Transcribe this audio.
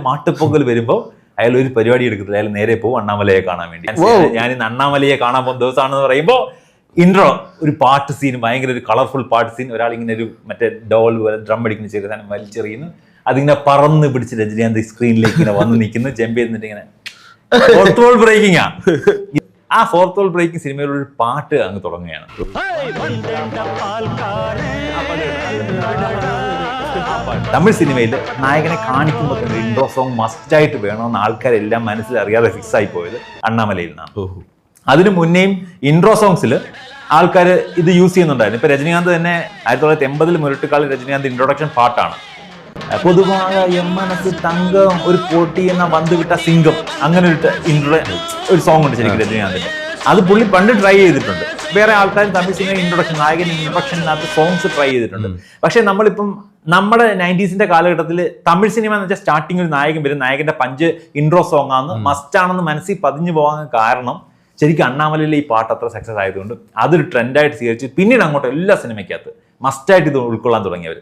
മാട്ടുപൊങ്കൽ വരുമ്പോൾ അയാൾ ഒരു പരിപാടി എടുക്കത്തില്ല, അയാൾ നേരെ പോകും അണ്ണാമലയെ കാണാൻ വേണ്ടി. ഞാൻ ഇന്ന് അണ്ണാമലയെ കാണാൻ പോകുന്ന ദിവസമാണെന്ന് പറയുമ്പോൾ ഇൻട്രോ ഒരു പാട്ട് സീൻ, ഭയങ്കര ഒരു കളർഫുൾ പാട്ട് സീൻ. ഒരാൾ ഇങ്ങനെ ഒരു മറ്റേ ഡോൾ പോലെ ഡ്രം അടിക്കുന്ന ചെറിയ സാധനം വലിച്ചെറിയുന്നു, അതിങ്ങനെ പറന്ന് പിടിച്ച് രജനീകാന്ത് സ്ക്രീനിലേക്ക് ഇങ്ങനെ വന്ന് നിൽക്കുന്നു, ജമ്പ് ചെയ്തിട്ട് ഇങ്ങനെ ഫോർത്ത് വോൾ ബ്രേക്കിംഗ് ആ. ആ ഫോർത്ത് വോൾ ബ്രേക്കിംഗ് സിനിമയിൽ ഒരു പാട്ട് അങ്ങ് തുടങ്ങുകയാണ്. തമിഴ് സിനിമയിൽ നായകനെ കാണിക്കുമ്പോൾ തന്നെ ഇൻട്രോ സോങ് മസ്റ്റായിട്ട് വേണമെന്ന് ആൾക്കാരെല്ലാം മനസ്സിലറിയാതെ ഫിക്സ് ആയി പോയത് അണ്ണാമലയിൽ നിന്നാണ്. അതിനു മുന്നേയും ഇൻട്രോ സോങ്സിൽ ആൾക്കാർ ഇത് യൂസ് ചെയ്യുന്നുണ്ടായിരുന്നു. ഇപ്പൊ രജനീകാന്ത് തന്നെ 1980 മുരട്ടുകാളിൽ രജനീകാന്ത് ഇൻട്രൊഡക്ഷൻ പാട്ടാണ്. പൊതുവായ മനസ്സ് തങ്കം ഒരു പോട്ടി എന്ന വന്ന് വിട്ട സിംഗം, അങ്ങനെ ഒരു സോങ് ഉണ്ട് ശരിക്കും രജനീകാന്തിന്റെ. അത് പുള്ളി പണ്ട് ട്രൈ ചെയ്തിട്ടുണ്ട്. വേറെ ആൾക്കാർ തമിഴ് സിനിമ ഇൻട്രൊഡക്ഷൻ, നായകൻ ഇൻട്രൊഡക്ഷനകത്ത് സോങ്സ് ട്രൈ ചെയ്തിട്ടുണ്ട്. പക്ഷെ നമ്മളിപ്പം നമ്മുടെ 90s കാലഘട്ടത്തിൽ തമിഴ് സിനിമ എന്ന് വെച്ചാൽ സ്റ്റാർട്ടിങ് ഒരു നായകൻ വരും, നായകന്റെ പഞ്ച് ഇൻട്രോ സോങ് ആണ്, മസ്റ്റ് ആണെന്ന് മനസ്സിൽ പതിഞ്ഞു പോകാൻ കാരണം ശരിക്കും അണ്ണാമലയിലെ ഈ പാട്ട് അത്ര സക്സസ് ആയതുകൊണ്ട് അതൊരു ട്രെൻഡായിട്ട് സ്വീകരിച്ച് പിന്നീട് അങ്ങോട്ട് എല്ലാ സിനിമയ്ക്കകത്ത് മസ്റ്റായിട്ട് ഇത് ഉൾക്കൊള്ളാൻ തുടങ്ങിയവർ.